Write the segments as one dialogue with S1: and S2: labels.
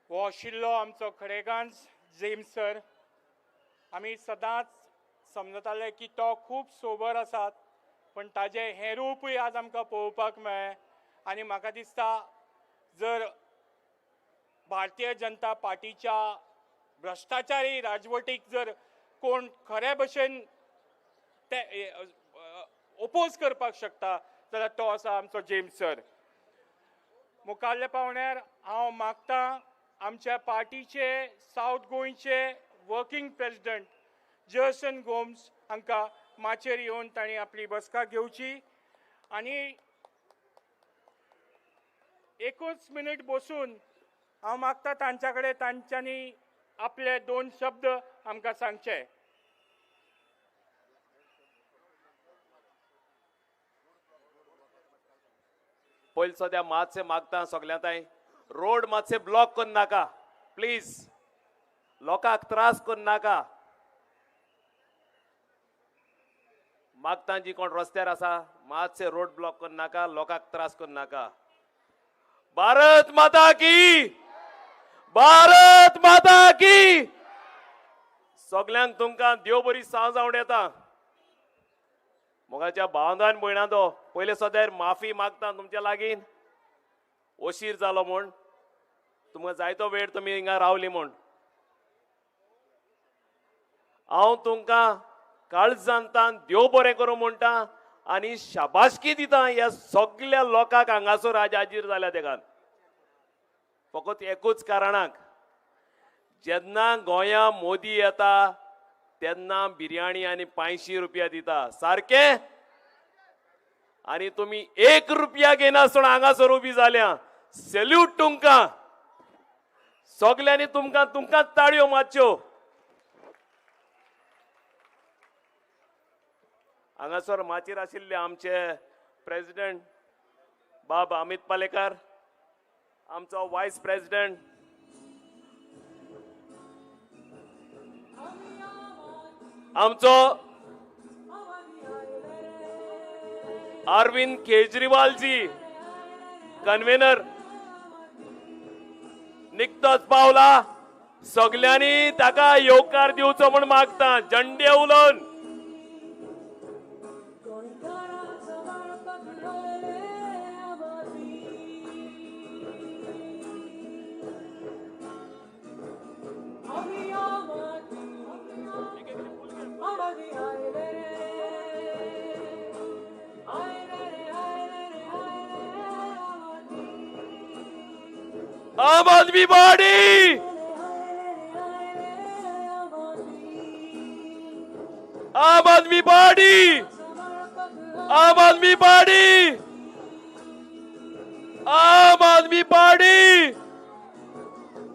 S1: हो आशिल्लो आमचो खडेगांज जेम्स सर. आमी सदांच समजताले की तो खूब सोबर आसात, पण ताजे हें रूपय आज आमकां पळोवपाक मेळ्ळें. आनी म्हाका दिसता जर भारतीय जनता पार्टीच्या भ्रश्टाचारी राजवटीक जर कोण खरे भशेन ते ओपोज करपाक शकता जाल्यार तो आसा आमचो जेम्स सर. मुखाल्ले पावण्यार हांव मागतां आमच्या पार्टीचे साऊथ गोंयचे वर्किंग प्रेसिडेंट जर्सन गोम्स हांकां माचेर येवन तांणी आपली बसका घेवची आनी एकूच मिनीट बसून हांव मागतां तांच्या कडेन तांच्यांनी आपले 2 शब्द आमकां सांगचे.
S2: पहिले सद्या मातशे मागता सगळ्यांताय रोड मातशे ब्लॉक करून नाका प्लीज. लोकांक त्रास करून नाका. मागता जी कोण रस्त्यार आसा मातशे रोड ब्लॉक करून नाका, लोकांक त्रास करून नाका. भारत माता की, भारत माता की. सगळ्यांक तुमकां देव बरी सांजावण येता. मोगाच्या भावंडान भयणांदो पहिले सद्यार माफी मागता तुमच्या लागीं. उशीर जालो म्हूण तुमकां जायतो वेळ तुमी हिंगा रावली म्हूण. हांव तुमकां काळजांतान देव बरें करूं म्हणटा आनी शाबासकी दिता ह्या सगळ्या लोकांक हांगासर आज हाजीर जाल्या तेका. फकत एकूच कारणाक, जेन्ना गोंया मोदी येता तेन्ना बिर्याणी आनी 500 रुपया दिता सारखे. आनी तुमी 1 रुपया घेनासतना हांगासर उबी जाल्या. सॅल्यूट तुमकां सगळ्यांनी. तुमकां ताळयो मातच्यो. हांगासर माचेर आशिल्ले आमचे प्रेसिडेंट बाब अमित पालेकर, आमचो वायस प्रेसिडेंट आमचो अरविंद केजरीवाल जी कन्व्हेनर निकतोच पावला. सगळ्यांनी ताका येवकार दिवचो म्हूण मागता झंडे उलोवन. आम आदमी पार्टी, आम आदमी पार्टी, आम आदमी पार्टी, आम आदमी पार्टी.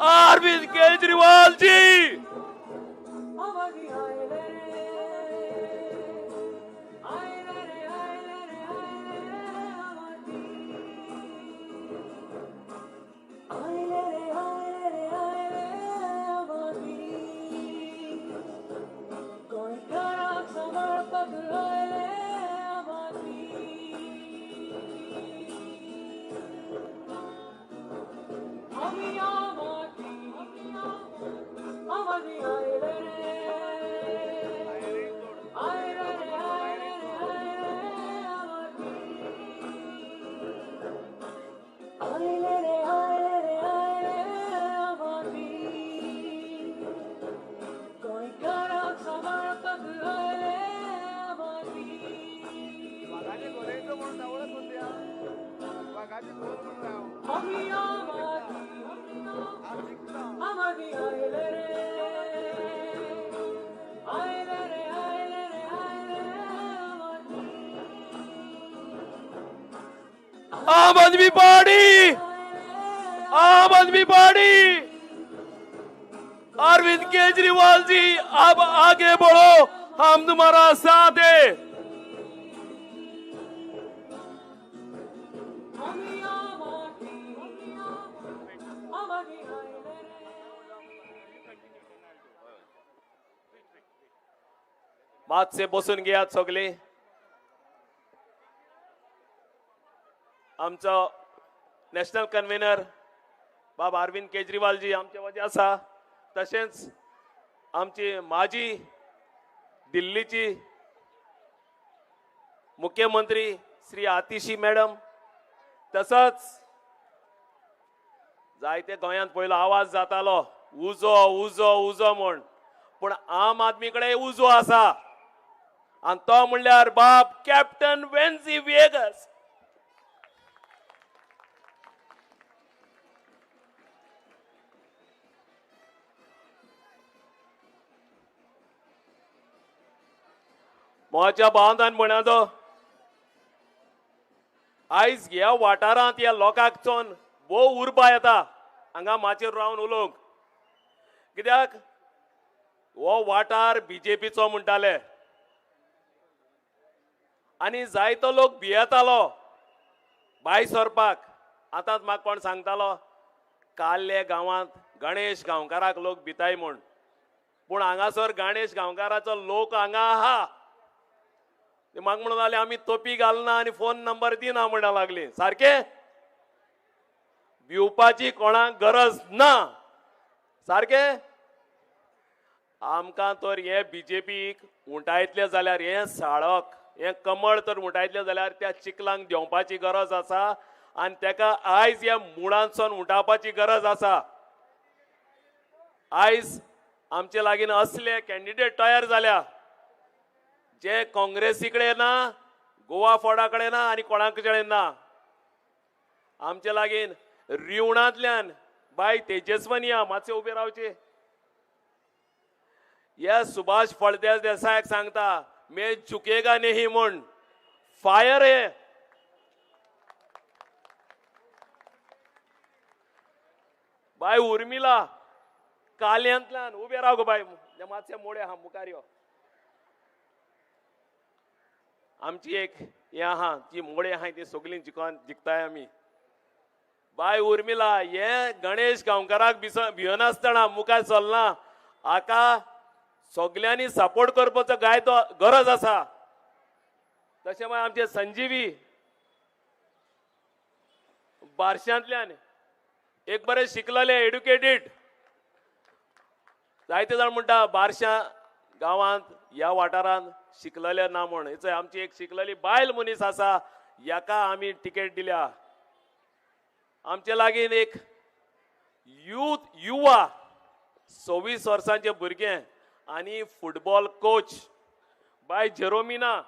S2: अरविंद केजरीवाल जी. आम आदमी पार्टी, आम आदमी पार्टी. अरविंद केजरीवाल जी अब आगे बढ़ो, हम तुम्हारा साथ है. मातशे बसून घेयात सगळे. आमचो नॅशनल कन्व्हेनर बाब अरविंद केजरीवालजी आमचे वजे आसा. तशेंच आमची माजी दिल्लीची मुख्यमंत्री श्री आतिशी मॅडम. तसंच जायते गोंयांत पयलो आवाज जातालो उजो उजो उजो म्हण, पूण आम आदमी कडेन उजो आसा आनी तो म्हणल्यार बाब कॅप्टन वेन्झी वेगस. मोच्या भावनान म्हणादो आयज ह्या वाठारांत ह्या लोकांक चोन भोव उर्बा येता हांगा माचेर रावन उलोवंक. कित्याक हो वाठार बीजेपीचो म्हणटाले आनी जायतो लोक भियेतालो भायर सरपाक. आतांच म्हाका कोण सांगतालो काल्ले गांवांत गणेश गांवकाराक लोक भिताय म्हूण, पूण हांगासर गणेश गांवकाराचो लोक हांगा आहा. ते म्हाका म्हणून लागले आमी तोपी घालना आनी फोन नंबर दिना म्हणा लागली. सारखे भिवपाची कोणाक गरज ना. सारखे आमकां तर हे बीजेपीक उंटायतले जाल्यार हे साळक हे कमळ तर उंटायतले जाल्यार त्या चिखलांक देंवपाची गरज आसा आनी तेका आयज ह्या मुळांतसून उठावपाची गरज आसा. आयज आमचे लागीं असले कॅन्डिडेट तयार जाल्या जे काँग्रेसी कडेन ना, गोवा फोर्डा कडेन ना आनी कोणा कडेन ना. आमचे लागीं रिवणांतल्यान बाय तेजस्वनी मातशे उबे रावचे. या सुभाष फळदेस देसायाक सांगता मैं झुकेगा नहीं म्हूण फायर हे. बाय उर्मिला काल्यांतल्यान उबे राव गो बाय मातशे मोडे हा मुखार यो. आमची एक हे आहा जी मोडे आहाय ती सगळी जिखताय आमी. बाय उर्मिला हे गणेश गांवकाराक भियनासतना मुखार चलना हाका सगळ्यांनी सपोर्ट करपाचो गाय तो गरज आसा. तशें मागीर आमचे संजीवी बार्शांतल्यान एक बरें शिकलेले एड्युकेटेड जायते जाण म्हणटा बार्शा गांवांत ह्या वाठारांत शिकलेले ना म्हण. हेचो आमची एक शिकलेली बायल मनीस आसा हाका आमी टिकेट दिल्या. आमचे लागीं एक युवा 26 वर्सांचे भुरगे आनी फुटबॉल कोच बाय जेरोमिना.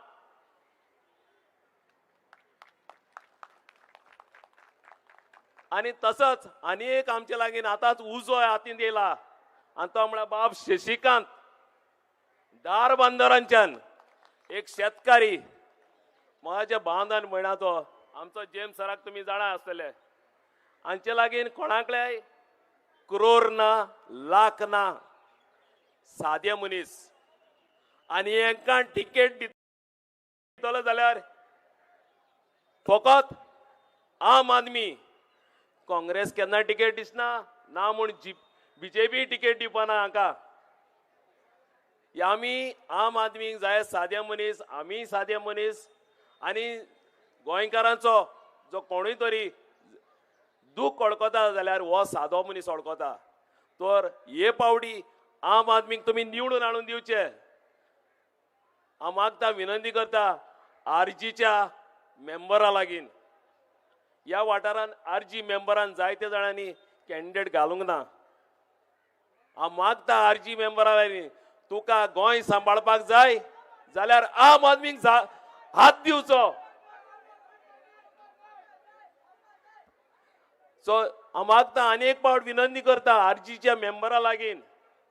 S2: आनी तसोच आनी एक आमचे लागीं आतांच उजो हातींत येयला आनी तो म्हळ्यार बाब शशिकांत दारबांदरांच्यान एक शेतकारी. म्हज्या भावनान म्हणा तो आमचो जेम्स सराक तुमी जाणा आसतले. हांचे लागीं कोणाकय क्रोर ना लाख ना सादे मनीस आनी हांकां टिकेट दितलो जाल्यार फकत आम आदमी. काँग्रेस केन्ना टिकेट दिसना ना म्हूण बीजेपी टिकेट दिवपाना हाका. आमी आम आदमीक जाय सादे मनीस. आमी सादे मनीस आनी गोंयकारांचो जो कोणूय तरी दूख ओळखता जाल्यार हो सादो मनीस ओळखता. तर हे पावटी आम आदमीक तुमी निवडून हाडून दिवचे. हांव मागता विनंती करता आरजीच्या मेंबरा लागीं ह्या वाठारान आरजी मेंबरान जायते जाणांनी कॅन्डिडेट घालूंक ना. हांव मागता आरजी मेंबरा लागीं तुका गोंय सांबाळपाक जाय जाल्यार आम आदमीक हात दिवचो. सो हांव मागता आनी एक पावट विनंती करता आरजीच्या मेंबरा लागीं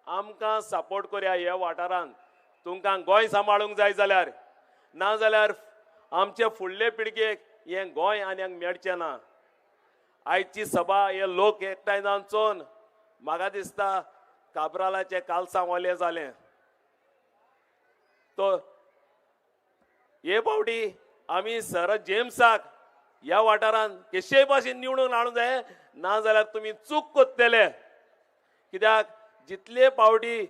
S2: आमकां सपोर्ट करया ह्या वाठारांत. तुमकां गोंय सांबाळूंक जाय जाल्यार ना जाल्यार आमचे फुडले पिळगेक हें गोंय आनी मेळचें ना. आयची सभा हे लोक एकठांय जावन चोवन म्हाका दिसता काब्रालाचे कालसां ओले जालें. तो हे पावटी आमी सर जेम्साक ह्या वाठारांत केशेय भाशेन निवडून हाडूंक जाय ना जाल्यार तुमी चूक कोत्तेले. कित्याक जितले पावटी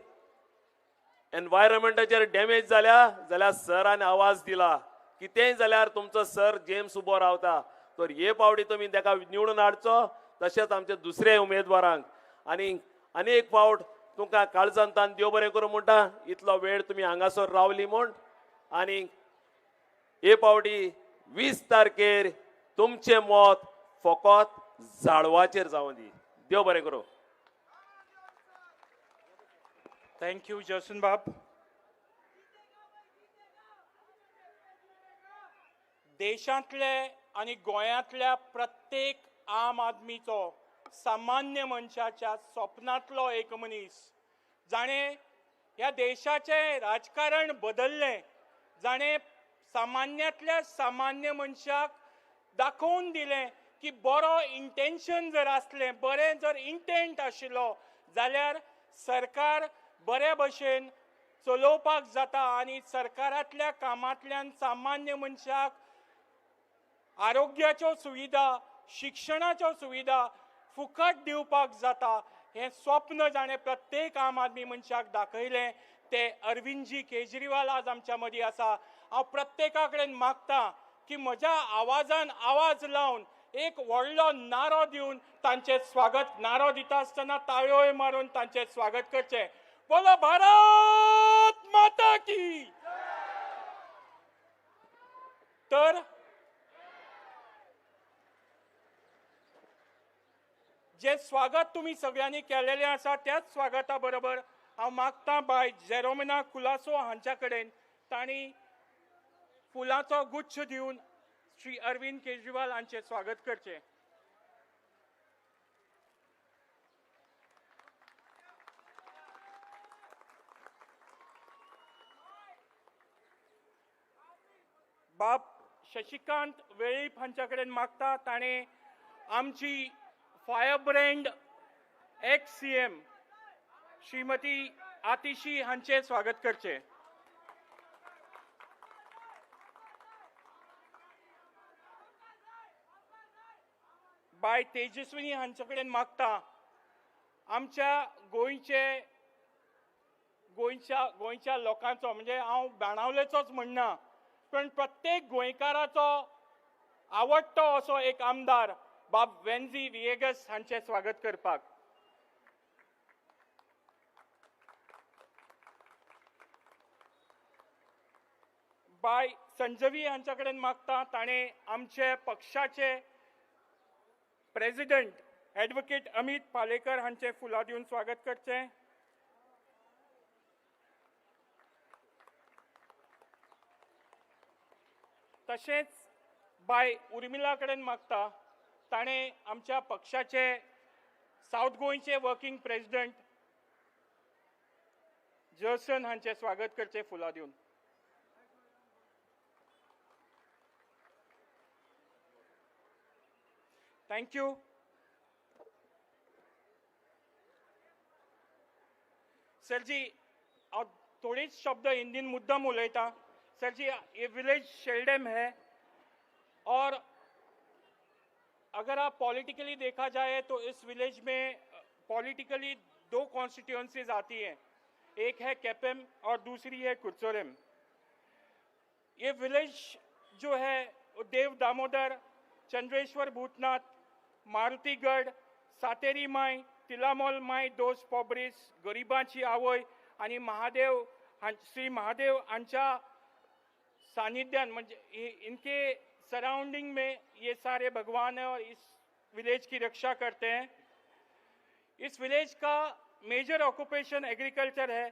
S2: एनवायरमेंटाचेर डॅमेज जाल्या जाल्यार सरान आवाज दिला कितेंय जाल्यार तुमचो सर जेम्स उबो रावता. तर हे पावटी तुमी ताका निवडून हाडचो. तशेंच आमच्या दुसऱ्या उमेदवारांक आनी अनेक फावट तुमकां काळजांतान देव बरें करूं म्हणटा इतलो वेळ तुमी हांगासर रावली म्हूण आनी हे पावटी 20 तारखेर तुमचें मत फकत झाडवाचेर जावं दी. देव बरें करूं.
S1: थँक यू जसन बाब. देशांतले आनी गोंयांतल्या प्रत्येक आम आदमीचो सामान्य मनशाच्या स्वप्नांतलो एक मनीस जाणें ह्या देशाचें राजकारण बदल्लें, जाणें सामान्यांतल्या सामान्य मनशाक दाखोवन दिलें की बरो इंटेन्शन जर आसलें, बरें जर इंटेंट आशिल्लो जाल्यार सरकार बरे भशेन चलोवपाक जाता आनी सरकारांतल्या कामांतल्यान सामान्य मनशाक आरोग्याच्यो सुविधा, शिक्षणाच्यो सुविधा फुकट दिवपाक जाता हें स्वप्न जाणें प्रत्येक आम आदमी मनशाक दाखयलें. ते अरविंदजी केजरीवाल आज आमच्या मदीं आसा. हांव प्रत्येका कडेन मागतां की म्हज्या आवाजान आवाज लावन एक व्हडलो नारो दिवन तांचें स्वागत, नारो दिता आसतना ताळयोय मारून तांचें स्वागत करचें. बोलो भारत माता की. तर जे स्वागत तुम्ही सगळ्यांनी केलेलें आसा त्याच स्वागता बरोबर हांव मागतां बाय जेरोमिना कुलासो हांच्या कडेन तांणी फुलांचो गुच्छ दिवन श्री अरविंद केजरीवाल हांचें स्वागत करचें. बाब शशिकांत वेळीप हांच्या कडेन मागता ताणें आमची फायरब्रँड एक्स सीएम श्रीमती आतिशी हांचें स्वागत करचें. बाय तेजस्विनी हांचे कडेन मागता आमच्या गोंयच्या लोकांचो, म्हणजे हांव बाणावलेचोच म्हणना पण प्रत्येक गोंयकाराचो आवडटो असो एक आमदार बाब वेन्झी विएगस हांचें स्वागत करपाक. बाय संजवी हांच्या कडेन मागता ताणें आमचे पक्षाचे प्रेसिडेंट ॲडव्होकेट अमित पालेकर हांचें फुलां दिवन स्वागत करचें. तशेंच बाय उर्मिला कडेन मागता ताणें आमच्या पक्षाचे साऊथ गोंयचे वर्किंग प्रेसिडेंट जर्सन हांचें स्वागत करचें फुलां दिवन. Thank you. सरजी हांव थोडेच शब्द हिंदीन मुद्दम उलयतां. सरजी ये विलेज शेल्डेम है और अगर आप पॉलिटिकली देखा जाए तो इस विलेज में पॉलिटिकली 2 कॉन्स्टिट्यूएंसीज आती हैं, एक है कैपेम और दूसरी है कुरचोरेम. ये विलेज जो है वो देव दामोदर, चंद्रेश्वर भूतनाथ, मारुतीगड, सातेरी माय, तिलामोल माय दोस पोब्रिस, गरिबांची आवय आणि महादेव श्री महादेव हांच्या सानिध्यान म्हणजे इनके सराउंडिंग में ये सारे भगवान हैं और इस विलेज की रक्षा करते हैं. इस विलेज का मेजर ऑक्यूपेशन एग्रीकल्चर है.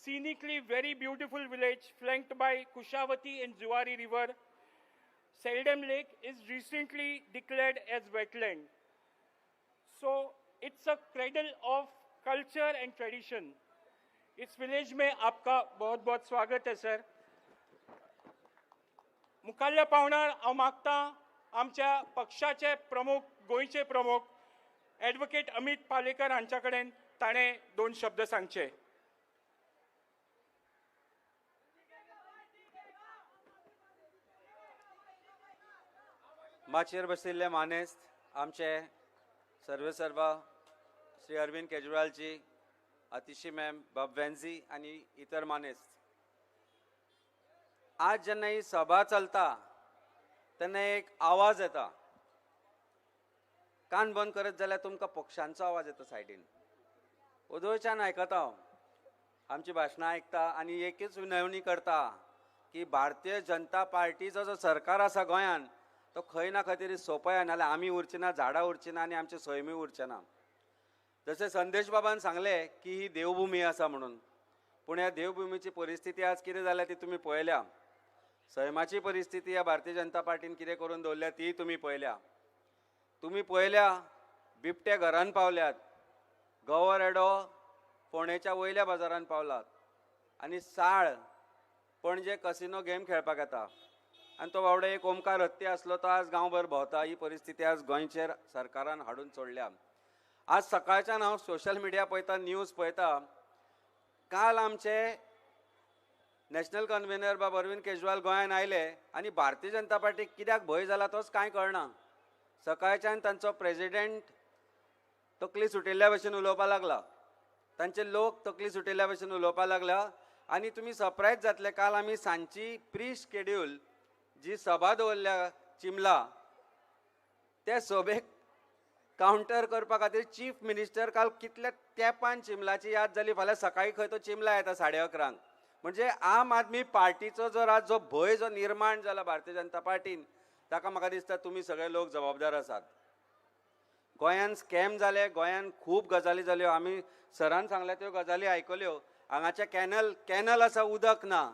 S1: Scenically very beautiful village flanked by Kushavati and Juari river. Seldom Lake is recently declared as wetland. So it's a cradle of culture and tradition. इस विलेज में आपका बहुत बहुत स्वागत है सर. मुखाल्ल्या पावणार हांव मागतां आमच्या पक्षाचे प्रमुख, गोंयचे प्रमुख ॲडव्होकेट अमित पालेकर हांच्या कडेन ताणें 2 शब्द सांगचे.
S3: माचयेर बशिल्ले मानेस्त आमचे सर्वेसर्वा श्री अरविंद केजरीवालजी, आतिशी मॅम, बाब वेन्झी आणि इतर मानेस्त, आज जेन्ना ही सभा चलता तेन्ना एक आवाज येता कान बंद करत जाल्यार तुमकां पक्षांचो आवाज येता सायडीन. उदोळच्यान आयकता हांव आमची भाशणां आयकता आनी एकच विनवणी करता की भारतीय जनता पार्टीचो जो सरकार आसा गोंयान तो खंय ना खंय तरी सोंपया, नाल्यार आमी उरची ना, झाडां उरची ना आनी आमचे सैमीय उरचे ना. जशें संदेश बाबान सांगलें की ही देवभुमी आसा म्हणून, पूण ह्या देवभुमीची परिस्थिती आज कितें जाल्या ती तुमी पळयल्या. सैमाची परिस्थिती ह्या भारतीय जनता पार्टीन कितें करून दवरल्या ती तुमी पळयल्या. तुमी पळयल्या बिबटे घरान पावल्यात, गवर येडो फोंडेच्या वयल्या बाजारान पावलात आनी साळ पणजे कसिनो गेम खेळपाक येता आनी तो बावडो एक ओमकार हत्ती आसलो तो आज गांवभर भोंवता. ही परिस्थिती आज गोंयचेर सरकारान हाडून सोडल्या. आज सकाळच्यान हांव सोशल मिडिया पळयता, न्यूज पळयता. काल आमचे नॅशनल कन्व्हेनर बाब अरविंद केजरीवाल गोंयान आयले आनी भारतीय जनता पार्टीक कित्याक भंय जाला तोच कांय कळना. सकाळच्यान तांचो प्रेसिडेंट तकली सुटिल्ल्या भशेन उलोवपाक लागला, तांचे लोक तकली सुटिल्ल्या भशेन उलोवपाक लागला. आनी तुमी सरप्रायज जातले, काल आमी सांजची प्री शेड्यूल जी सभा दवरल्या चिमला, त्या सभेक कावंटर करपा खातीर चीफ मिनिस्टर काल कितल्या तेंपान चिमलाची याद जाली. फाल्यां सकाळी खंय तो चिमला येता 11:30. म्हणजे आम आदमी पार्टीचो जर आज जो भंय जो निर्माण जाला भारतीय जनता पार्टीन, ताका म्हाका दिसता तुमी सगळे लोक जबाबदार आसात. गोंयान स्कॅम जाले, गोंयान खूब गजाली जाल्यो, आमी सरान सांगल्या त्यो गजाली आयकल्यो. हांगाचे कॅनल आसा उदक ना,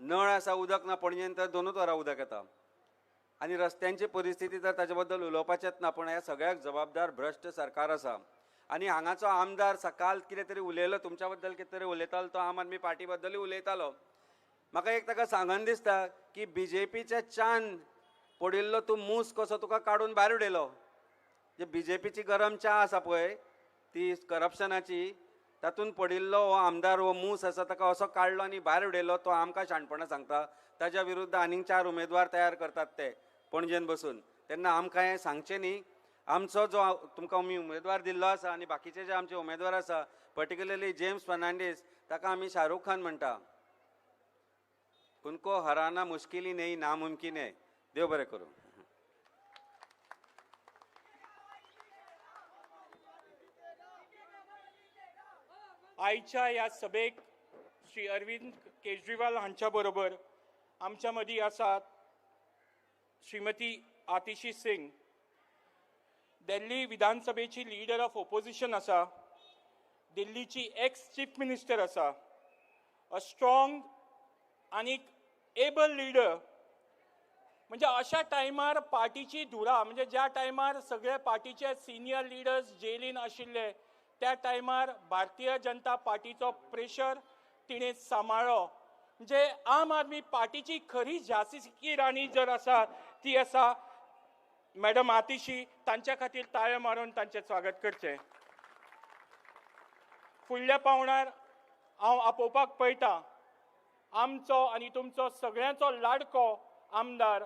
S3: नळ आसा उदक ना, पणजेन तर 2 वरां उदक येता. आनी रस्त्यांची परिस्थिती तर ताचे बद्दल उलोवपाचेंच ना, पूण ह्या सगळ्याक जबाबदार भ्रश्ट सरकार आसा. आनी हांगाचो आमदार सकाळ कितें तरी उलयलो तुमच्या बद्दल, कितें तरी उलयतालो, तो आम आदमी पार्टी बद्दलूय उलयतालो. म्हाका एक ताका सांगन दिसता की बीजेपीचे च्यान पडिल्लो तूं मूस कसो तुका काडून भायर उडयलो. जे बीजेपीची गरम च्या आसा पळय ती करप्शनाची, तातूंत पडिल्लो हो आमदार हो मूस आसा ताका असो काडलो आनी भायर उडयलो. तो आमकां शाणपणां सांगता. ताच्या विरुद्ध आनीक 4 उमेदवार तयार करतात ते पणजेन बसून. तेन्ना आमकां हें सांगचें न्ही. आमचो जो तुमकां आमी उमेदवार दिल्लो आसा आनी बाकीचे जे आमचे उमेदवार आसा, पर्टिक्युलरली जेम्स फर्नांडीस, ताका आमी शाहरुख खान म्हणटा. उनको हराना मुश्किल ही नहीं, नामुमकिन है. देव बरें करूं.
S1: आयच्या ह्या सभेक श्री अरविंद केजरीवाल हांच्या बरोबर आमच्या मदीं आसात श्रीमती आतिशी सिंग, दिल्ली विधानसभेची लीडर ऑफ ओपोजिशन आसा, दिल्लीची एक्स चीफ मिनिस्टर आसा, अ स्ट्रॉंग आनी एबल लीडर. म्हणजे अशा टायमार पार्टीची धुरा, म्हणजे ज्या टायमार सगळे पार्टीचे सिनियर लिडर्स जेलीन आशिल्ले, त्या टायमार भारतीय जनता पार्टीचो प्रेशर तिणें सांबाळ्ळो. म्हणजे आम आदमी पार्टीची खरी झांसी राणी जर आसा ती आसा मॅडम आतिशी. तांच्या खातीर ताळे मारून तांचें स्वागत करचें. फुडल्या पावणार हांव आपोवपाक पळयतां आमचो आनी तुमचो सगळ्यांचो लाडको आमदार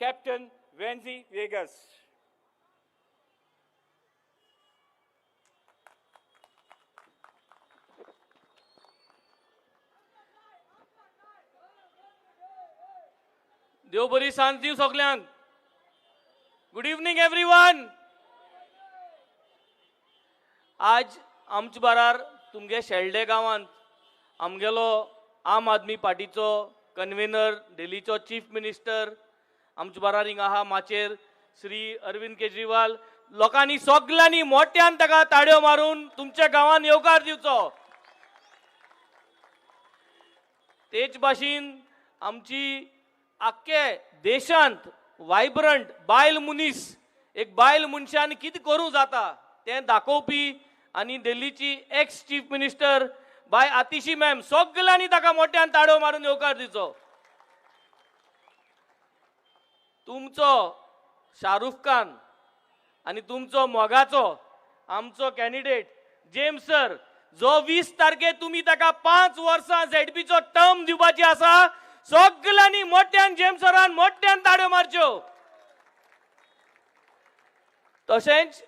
S1: कॅप्टन वेन्झी वेगस.
S4: देव बरी सांज दिव सगल्यांक. Good evening everyone. आज आमचे बारार तुमगे शेल्डे गांवांत आमगेलो आम आदमी पार्टीचो कन्व्हेनर, दिल्लीचो चीफ मिनिस्टर आमचे बारार हिंगा आहा माचेर श्री अरविंद केजरीवाल. लोकांनी सगल्यांनी मोठ्यान ताका ताळयो मारून तुमच्या गांवांत येवकार दिवचो. तेच भाशेन आमची आख्खे देशांत वायब्रंट बायल मनीस, एक बायल मनशान कितें करूं जाता तें दाखोवपी आनी दिल्लीची एक्स चीफ मिनिस्टर बाय आतिशी मॅम, सगल्यांनी ताका मोठ्यान ताळयो मारून येवकार दिवचो. तुमचो शाहरुख खान आनी तुमचो मोगाचो आमचो कॅन्डिडेट जेम्स सर, जो 20 तारखेक तुमी ताका 5 वर्सां झेडपीचो टर्म दिवपाची आसा, सगल्यांनी मोठ्यान जेम्स सरान मोठ्यान ताळयो मारच्यो. तशेंच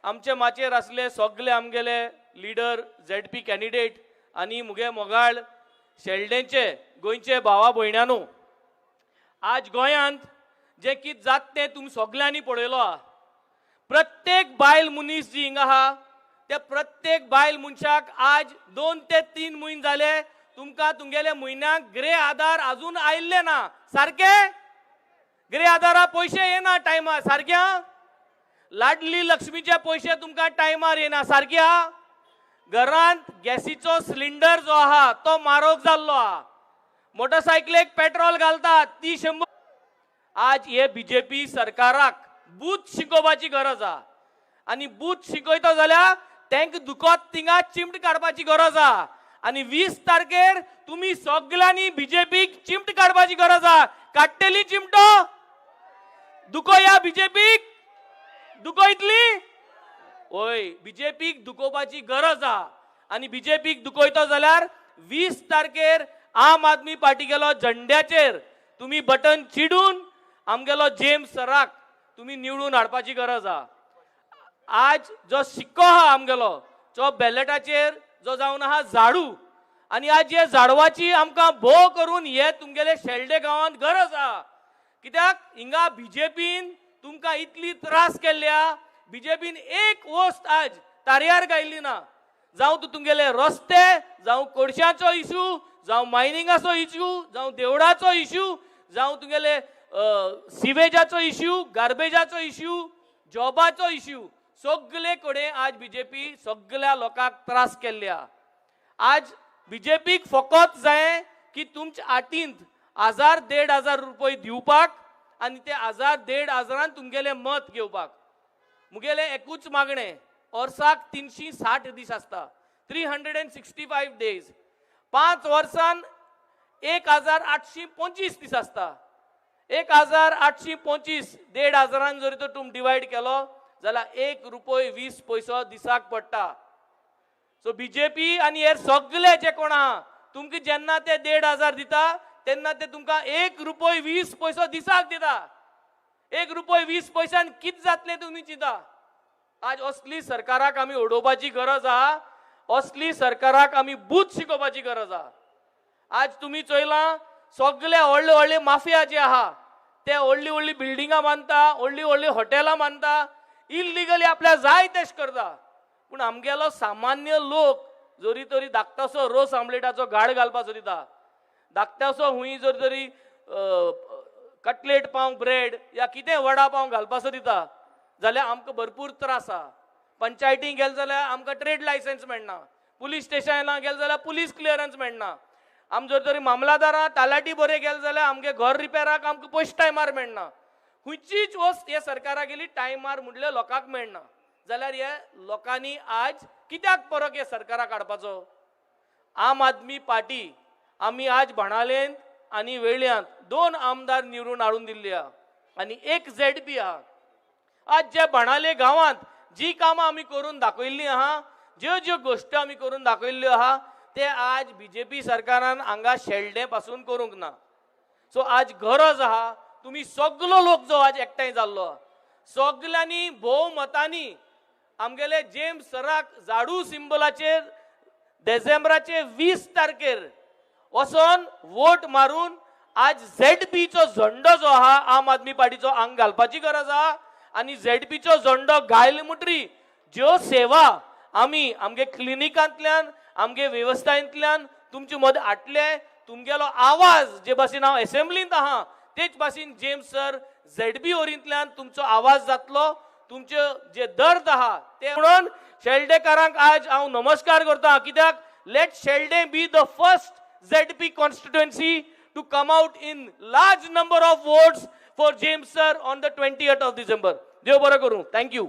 S4: आमचे माचेर आसले सगळे आमगेले लिडर, झेडपी कॅन्डिडेट आनी मुगे मोगाळ शेल्डेंचे गोंयचे भावा भयणांनो, आज गोंयांत जे कितें जाता तें तुमी सगल्यांनी पळयलो आहा. प्रत्येक प्रत्येक बायल मनीस जी हिंगा आहा त्या प्रत्येक बायल मनशाक आज 2 ते 3 म्हयने जाले तुमकां तुमगेले म्हयन्याक ग्रे आधार अजून आयिल्ले ना सारखे ग्रे आधारा पैसे येना टायमार सारखे हा लाडली लक्ष्मीचे पैसे तुमकां टायमार येना सारखे हा घरांत गॅसीचो सिलिंडर जो आहा तो म्हारग जाल्लो आहा मोटरसायकलेक पेट्रोल घालतात ती 100 आज हे बीजेपी सरकाराक बूथ शिकोवपाची गरज आहा आणि बूथ शिकयता जाल्यार तांकां दुखत थिंगा चिमट काडपाची गरज आहा आणि 20 तारखेर तुम्ही सगळ्यांनी बीजेपीक चिमट काडपाची गरज आहा काडटली चिमटो दुखोया बीजेपीक दुखयतली ओय बीजेपीक दुखोवपाची गरज आहा आणि बीजेपीक दुखयता जाल्यार 20 तारखेर आम आदमी पार्टी गेलो झंड्याचेर तुम्ही बटन चिडून आमगेलो जेम्स सराक तुम्ही निवडून हाडपाची गरज आहा आज जो शिक्को आहा आमगेलो जो बॅलेटाचेर जो जावन आहा झाडू आणि आज हे झाडवाची आमकां भोव करून हे तुमगेले शेल्डे गांवांत गरज आहा कित्याक हिंगा बीजेपीन तुमकां इतली त्रास केल्ल्या बीजेपीन एक वस्त आज तारयार गायल्ली ना जावं तूं तुमगेले रस्ते जावं कोडशांचो इशू जावं मायनिंगाचो इशू जावं देवळाचो इशू जावं तुमगेले सिवेजाचो इशू गार्बेजाचो इशू जॉबाचो इशू सगळे कडेन आज बीजेपी सगळ्या लोकांक त्रास केल्ल्या आज बीजेपीक फकत जाय की तुमच्या आटींत 1000-1500 रुपये दिवपाक आणि ते 1000-1500 तुमगेले मत घेवपाक मुगेले एकूच मागणे वर्साक 360 दीस आसता 365 डेज 5 वर्सान 1825 दीस आसता 1825 1500 जरी तो तुम डिवायड केलो जाल्यार 1 रुपये 20 पैसो दिसाक पडटा सो बीजेपी आणि हे सगळे जे कोण आहा तुमकां जेन्ना ते 1500 दिता तेन्ना ते तुमकां 1 रुपये 20 पैसो दिसाक दिता 1 रुपये 20 पैशान कित जातले तुम्ही चिंता आज असली सरकाराक आमी ओडोवपाची गरज आहा असली सरकाराक आमी बूथ शिकोवपाची गरज आहा आज तुम्ही चोयलां सगळे व्हडले व्हडले माफिया जे आहा ते व्हडली व्हडली बिल्डिंगां बांदता व्हडली व्हडली हॉटेलां बांदता इल्लिगली आपल्या जाय तेश करता पूण आमगेलो सामान्य लोक जरी तरी धाकटोसो रोस आमलेटाचो घाड घालपाचो दिता धाकटोसो हुंय जरी तरी कटलेट पाव ब्रेड या कितें वडा पाव घालपाचो दिता जाल्यार आमकां भरपूर त्रास आहा पंचायतीक गेले जाल्यार आमकां ट्रेड लायसन्स मेळना पुलीस स्टेशनाक गेले जाल्यार पुलीस क्लियरन्स मेळना आम जर तरी मामलादारां तालाटी बरे गेले जाल्यार आमगे घर रिपेराक आमकां पयशे टायमार मेळना खंयचीच वस्त हे सरकारा गेली टायमार म्हणले लोकांक मेळना जाल्यार हे लोकांनी आज कित्याक परत हे सरकाराक हाडपाचो आम आदमी पार्टी आमी आज भाणालेंत आनी वेळ्यांत 2 आमदार निवडून हाडून दिल्ले आहा आनी 1 ZP आहा आज जे भाणाले गांवांत जी कामां आमी करून दाखयल्लीं आहा ज्यो ज्यो गोश्टी आमी करून दाखयल्ल्यो आहा ते आज बीजेपी सरकारान हांगा शेल्डे पासून करूंक ना सो आज गरज आहा तुम्ही सगळो लोक जो आज एकठांय जाल्लो सगळ्यांनी भोवमतांनी आमगेले जेम्स सराक झाडू सिंबलाचेर डिसेंबराचे 20 तारखेर वचोन वोट मारून आज ZPचो झंडो जो आहा आम आदमी पार्टीचो हांग घालपाची गरज आहा आणि ZPचो झंडो घायल म्हणटरी ज्यो सेवा आमी आमगे क्लिनिकांतल्यान आमगे वेवस्थांतल्यान तुमचे मदें हाडले तुमगेलो आवाज जे भाशेन हांव असेंब्लींत आहा तेच भाशेन जेम्स सर ZP ओरींतल्यान तुमचो आवाज जातलो तुमचे जे दर्द आहा ते म्हणून शेल्डेकारांक आज हांव नमस्कार करता कित्याक let Shelde be the first ZP constituency to come out in large number of votes for James sir on the 20th of December. देव बरं करू. Thank you.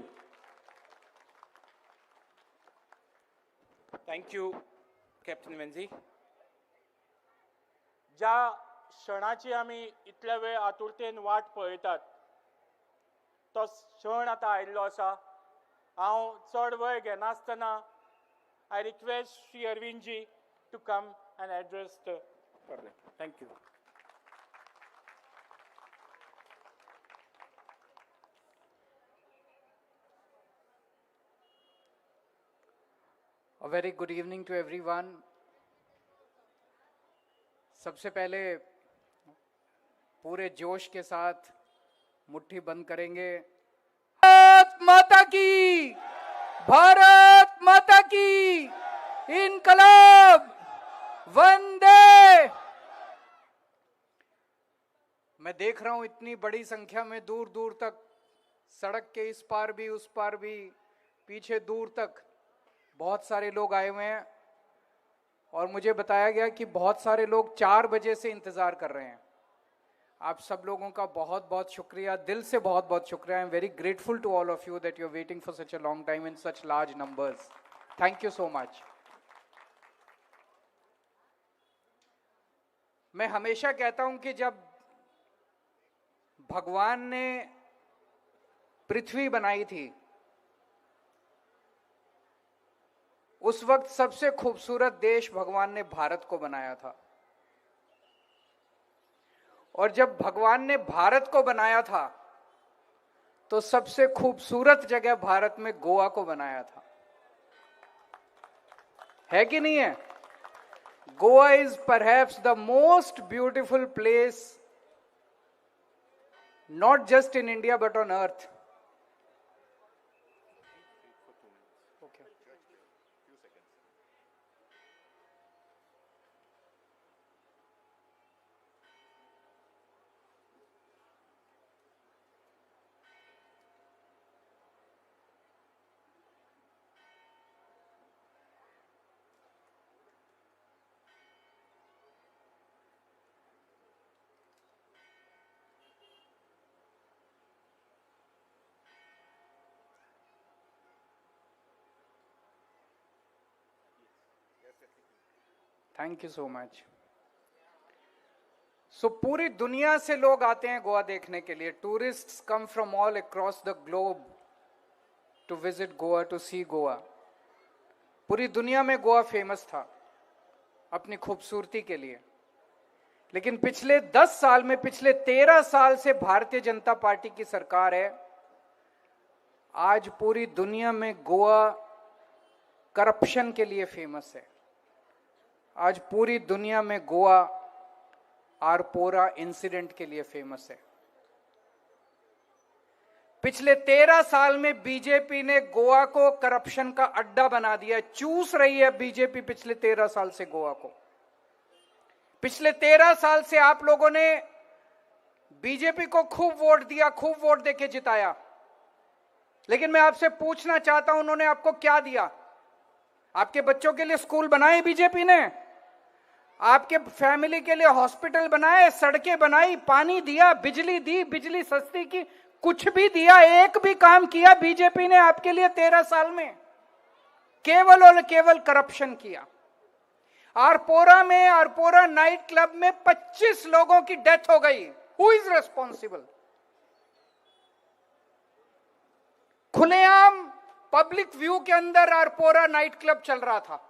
S1: Thank you, Captain Wenzi. ज्या क्षणाची आमी इतल्या वेळ आतुरतेन वाट पळयतात तो क्षण आतां आयिल्लो आसा हांव चड वेळ घेनासतना I request Shri Arvind ji to come and address the public. Thank you.
S5: A very good evening to everyone. सबसे पहले पूरे जोश के साथ मुट्ठी बंद करेंगे। भारत माता की, भारत माता की, इनकलाब, वंदे। मैं देख रहा हूं इतनी बड़ी संख्या में दूर दूर तक, सड़क के इस पार भी उस पार भी, पीछे दूर तक बहुत सारे लोग आए हुए हैं और मुझे बताया गया कि बहुत सारे लोग 4 बजे से इंतजार कर रहे हैं। आप सब लोगों का बहुत बहुत शुक्रिया, दिल से बहुत बहुत शुक्रिया। I am very grateful to all of you that you are waiting for such a long time in such large numbers. Thank you so much. मैं हमेशा कहता हूं कि जब भगवान ने पृथ्वी बनाई थी उस वक्त सबसे खूबसूरत देश भगवान ने भारत को बनाया था, और जब भगवान ने भारत को बनाया था तो सबसे खूबसूरत जगह भारत में गोवा को बनाया था, है कि नहीं है? Goa is perhaps the most beautiful place not just in India but on earth. Thank you so much. So पूरी दुनिया से लोग आते हैं गोवा देखने के लिए। Tourists come from all across the globe to visit Goa, to see Goa. पूरी दुनिया में गोवा फेमस था अपनी खूबसूरती के लिए, लेकिन पिछले 10 साल में, पिछले 13 साल से भारतीय जनता पार्टी की सरकार है। आज पूरी दुनिया में गोवा करप्शन के लिए फेमस है। आज पूरी दुनिया में गोवा आरपोरा इंसिडेंट के लिए फेमस है। पिछले 13 साल में बीजेपी ने गोवा को करप्शन का अड्डा बना दिया। चूस रही है बीजेपी पिछले 13 साल से गोवा को। पिछले 13 साल से आप लोगों ने बीजेपी को खूब वोट दिया, खूब वोट देके जिताया, लेकिन मैं आपसे पूछना चाहता हूं, उन्होंने आपको क्या दिया? आपके बच्चों के लिए स्कूल बनाए बीजेपी ने? आपके फैमिली के लिए हॉस्पिटल बनाए, सड़कें बनाई, पानी दिया, बिजली दी, बिजली सस्ती की? कुछ भी दिया? एक भी काम किया बीजेपी ने आपके लिए 13 साल में? केवल और केवल करप्शन किया। आरपोरा नाइट क्लब में 25 लोगों की डेथ हो गई। Who is responsible? खुलेआम पब्लिक व्यू के अंदर आरपोरा नाइट क्लब चल रहा था।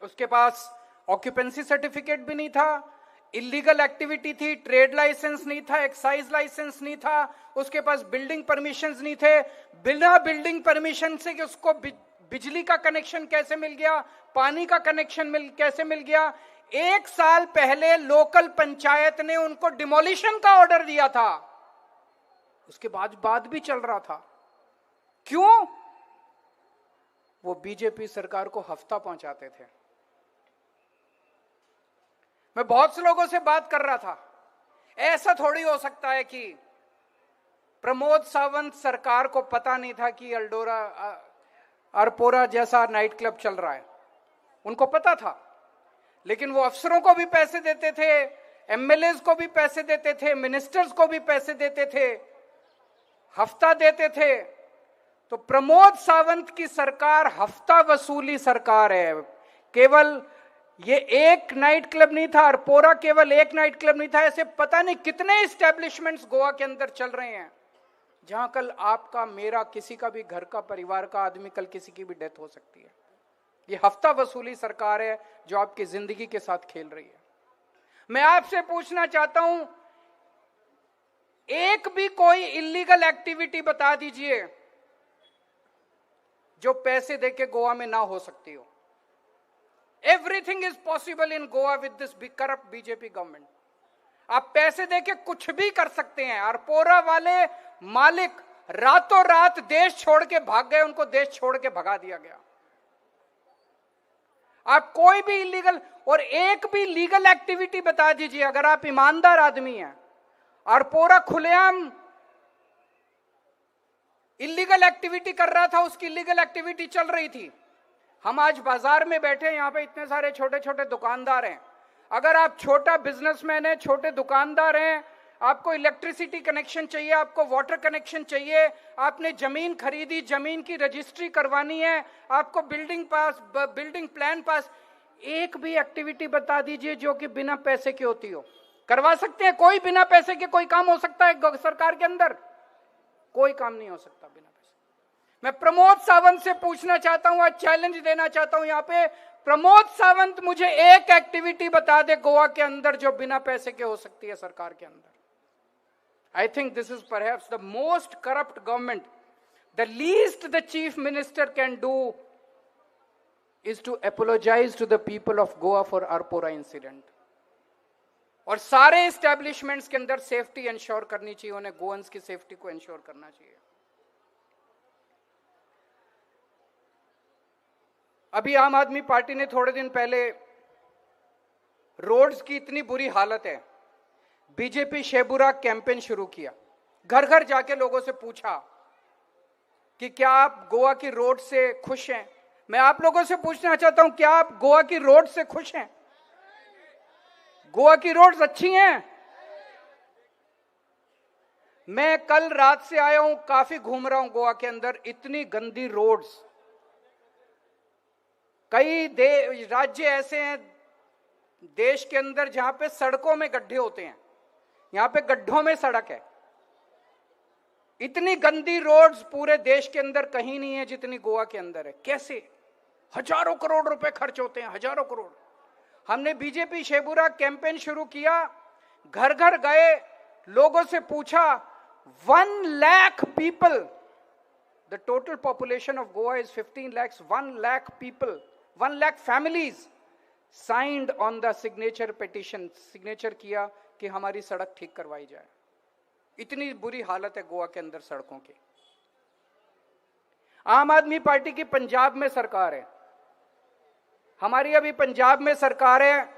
S5: उसके पास ऑक्यूपेंसी सर्टिफिकेट भी नहीं था, इलीगल एक्टिविटी थी, ट्रेड लाइसेंस नहीं था, एक्साइज लाइसेंस नहीं था, उसके पास बिल्डिंग परमिशंस नहीं थे। बिना बिल्डिंग परमिशन से कि उसको बिजली का कनेक्शन कैसे मिल गया, पानी का कनेक्शन कैसे मिल गया? 1 साल पहले लोकल पंचायत ने उनको डिमोलिशन का ऑर्डर दिया था, उसके बाद भी चल रहा था। क्यों? वो बीजेपी सरकार को हफ्ता पहुंचाते थे। मैं बहुत से लोगों से बात कर रहा था, ऐसा थोड़ी हो सकता है कि प्रमोद सावंत सरकार को पता नहीं था कि आरपोरा जैसा नाइट क्लब चल रहा है। उनको पता था, लेकिन वो अफसरों को भी पैसे देते थे, एमएलएज को भी पैसे देते थे, मिनिस्टर्स को भी पैसे देते थे, हफ्ता देते थे। तो प्रमोद सावंत की सरकार हफ्ता वसूली सरकार है। केवल ये एक नाइट क्लब नहीं था, आरपोरा केवल एक नाइट क्लब नहीं था, ऐसे पता नहीं कितने एस्टेब्लिशमेंट्स गोवा के अंदर चल रहे हैं, जहां कल आपका, मेरा, किसी का भी घर का, परिवार का आदमी, कल किसी की भी डेथ हो सकती है। ये हफ्ता वसूली सरकार है जो आपकी जिंदगी के साथ खेल रही है। मैं आपसे पूछना चाहता हूं, एक भी कोई इलीगल एक्टिविटी बता दीजिए जो पैसे देके गोवा में ना हो सकती हो। Everything is possible in Goa with this corrupt BJP government. आप पैसे देके कुछ भी कर सकते हैं। आरपोरा वाले मालिक रातों रात देश छोड़ के भाग गए, उनको देश छोड़ के भगा दिया गया। आप कोई भी इलीगल और एक भी लीगल एक्टिविटी बता दीजिए, अगर आप ईमानदार आदमी हैं और पूरा खुलेआम इलीगल एक्टिविटी कर रहा था, उसकी इलीगल एक्टिविटी चल रही थी। हम आज बाजार में बैठे हैं, यहां पे इतने सारे छोटे छोटे दुकानदार हैं। अगर आप छोटा बिजनेसमैन है, छोटे दुकानदार हैं, आपको इलेक्ट्रिसिटी कनेक्शन चाहिए, आपको वाटर कनेक्शन चाहिए, आपने जमीन खरीदी, जमीन की रजिस्ट्री करवानी है, आपको बिल्डिंग प्लान पास, एक भी एक्टिविटी बता दीजिए जो कि बिना पैसे की होती हो। करवा सकते हैं? कोई बिना पैसे के कोई काम हो सकता है सरकार के अंदर? कोई काम नहीं हो सकता बिना पैसे। मैं प्रमोद सावंत से पूछना चाहता हूं, आज चैलेंज देना चाहता हूं यहां पे, प्रमोद सावंत मुझे एक एक्टिविटी बता दे गोवा के अंदर जो बिना पैसे के हो सकती है सरकार के अंदर। I think this is perhaps the most corrupt government. The least the chief minister can do is to apologize to the people of Goa for Arpora incident. और सारे एस्टेब्लिशमेंट्स के अंदर सेफ्टी इंश्योर करनी चाहिए, उन्हें गोवंस की सेफ्टी को ensure करना चाहिए। अभी आम आदमी पार्टी ने थोड़े दिन पहले, रोड्स की इतनी बुरी हालत है, बीजेपी शेबुरा कैंपेन शुरू किया। घर घर जाके लोगों से पूछा कि क्या आप गोवा की रोड से खुश हैं। मैं आप लोगों से पूछना चाहता हूं, क्या आप गोवा की रोड से खुश हैं? गोवा की रोड्स अच्छी हैं? मैं कल रात से आया हूं, काफी घूम रहा हूं गोवा के अंदर, इतनी गंदी रोड्स। कई राज्य ऐसे हैं देश के अंदर जहां पे सड़कों में गड्ढे होते हैं, यहां पे गड्ढों में सड़क है। इतनी गंदी रोड्स पूरे देश के अंदर कहीं नहीं है जितनी गोवा के अंदर है। कैसे? हजारों करोड़ रुपए खर्च होते हैं, हजारों करोड़। हमने बीजेपी शेबुरा कैंपेन शुरू किया, घर घर गए, लोगों से पूछा, 1 lakh people, the total population of Goa is 15 lakhs, 1 lakh people, 1 lakh families signed on the signature petition, signature किया कि हमारी सड़क ठीक करवाई जाए। इतनी बुरी हालत है गोवा के अंदर सड़कों की। आम आदमी पार्टी की पंजाब में सरकार है, हमारी अभी पंजाब में सरकार है।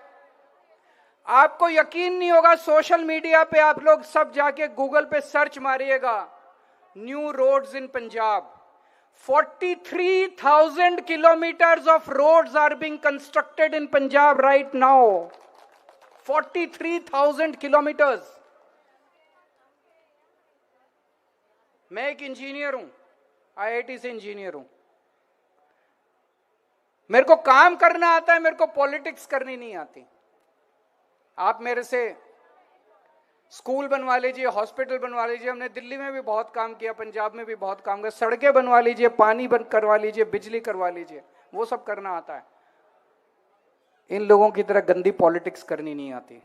S5: आपको यकीन नहीं होगा, सोशल मीडिया पे आप लोग सब जाके गूगल पे सर्च मारिएगा, new roads in Punjab. 43,000 kilometers of roads are being constructed in Punjab right now. 43,000 kilometers. मैं एक इंजीनियर हूं, आईआईटी से इंजीनियर हूं। मेरे को काम करना आता है, मेरे को पॉलिटिक्स करनी नहीं आती। आप मेरे से स्कूल बनवा लीजिए, हॉस्पिटल बनवा लीजिए, हमने दिल्ली में भी बहुत काम किया, पंजाब में भी बहुत काम किया, सड़कें बनवा लीजिए, पानी बंद करवा लीजिए, बिजली करवा लीजिए, वो सब करना आता है। इन लोगों की तरह गंदी पॉलिटिक्स करनी नहीं आती।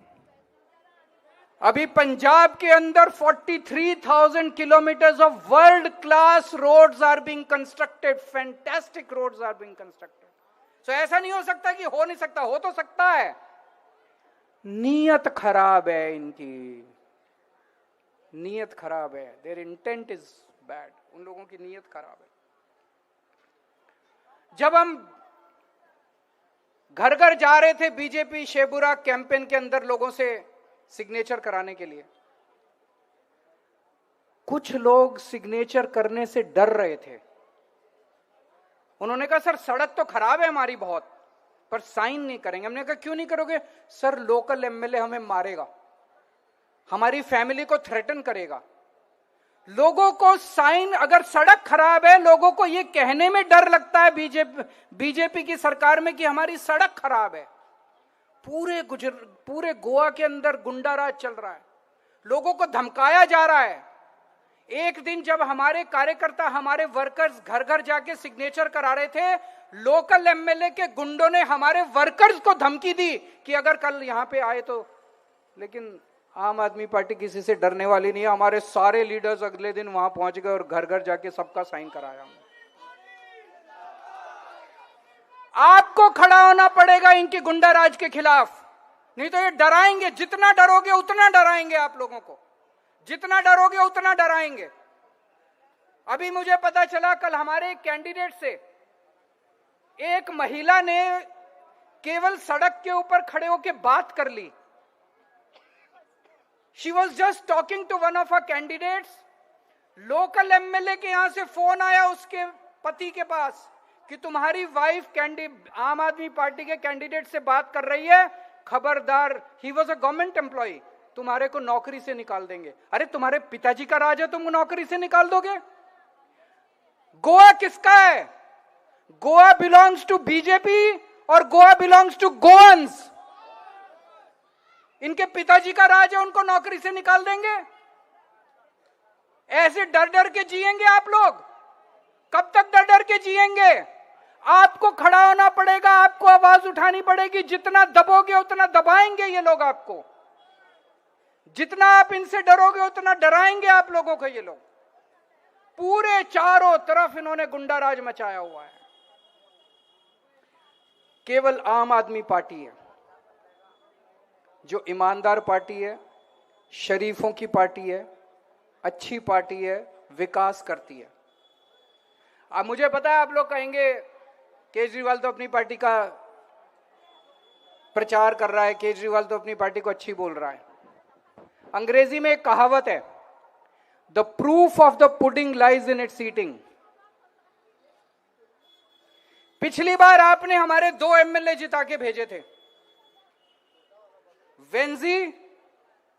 S5: अभी पंजाब के अंदर 43,000 kilometers of world class roads are being constructed, fantastic roads are being constructed. So ऐसा नहीं हो सकता कि हो नहीं सकता, हो तो सकता है। नीयत खराब है इनकी, नीयत खराब है, देयर इंटेंट इज बैड, उन लोगों की नीयत खराब है। जब हम घर घर जा रहे थे बीजेपी शेबुरा कैंपेन के अंदर लोगों से सिग्नेचर कराने के लिए, कुछ लोग सिग्नेचर करने से डर रहे थे। उन्होंने कहा सर सड़क तो खराब है हमारी बहुत, पर साइन नहीं करेंगे। हमने कहा क्यों नहीं करोगे? सर लोकल एमएलए हमें मारेगा, हमारी फैमिली को थ्रेटन करेगा। लोगों को साइन, अगर सड़क खराब है, लोगों को यह कहने में डर लगता है बीजेपी की सरकार में कि हमारी सड़क खराब है। पूरे गोवा के अंदर गुंडाराज चल रहा है, लोगों को धमकाया जा रहा है। एक दिन जब हमारे कार्यकर्ता, हमारे वर्कर्स घर घर जाके सिग्नेचर करा रहे थे, लोकल एमएलए के गुंडों ने हमारे वर्कर्स को धमकी दी कि अगर कल यहां पे आए तो। लेकिन आम आदमी पार्टी किसी से डरने वाली नहीं है। हमारे सारे लीडर्स अगले दिन वहां पहुंच गए और घर घर जाके सबका साइन कराया। आपको खड़ा होना पड़ेगा इनकी गुंडाराज के खिलाफ, नहीं तो ये डराएंगे। जितना डरोगे उतना डराएंगे आप लोगों को, जितना डरोगे उतना डराएंगे। अभी मुझे पता चला कल हमारे एक कैंडिडेट से एक महिला ने केवल सड़क के ऊपर खड़े होकर बात कर ली. She was just talking to one of a candidates. Local MLA के यहां से फोन आया उसके पति के पास कि तुम्हारी वाइफ आम आदमी पार्टी के कैंडिडेट से बात कर रही है, खबरदार. He was a government employ, तुम्हारे को नौकरी से निकाल देंगे. अरे तुम्हारे पिताजी का राज है, तुम नौकरी से निकाल दोगे? गोवा किसका है? गोवा बिलोंग्स टू बीजेपी और गोवा बिलोंग्स टू गोवंस. इनके पिताजी का राज है, उनको नौकरी से निकाल देंगे? ऐसे डर डर के जिएंगे आप लोग? कब तक डर डर के जिएंगे? आपको खड़ा होना पड़ेगा, आपको आवाज उठानी पड़ेगी. जितना दबोगे उतना दबाएंगे ये लोग आपको. जितना आप इनसे डरोगे उतना डराएंगे आप लोगों को ये लोग. पूरे चारों तरफ इन्होंने गुंडा राज मचाया हुआ है. केवल आम आदमी पार्टी है जो ईमानदार पार्टी है, शरीफों की पार्टी है, अच्छी पार्टी है, विकास करती है. अब मुझे पता है आप लोग कहेंगे केजरीवाल तो अपनी पार्टी का प्रचार कर रहा है, केजरीवाल तो अपनी पार्टी को अच्छी बोल रहा है. अंग्रेजी में एक कहावत है, the proof of the pudding lies in its eating. पिछली बार आपने हमारे 2 एमएलए जिता के भेजे थे, वेंजी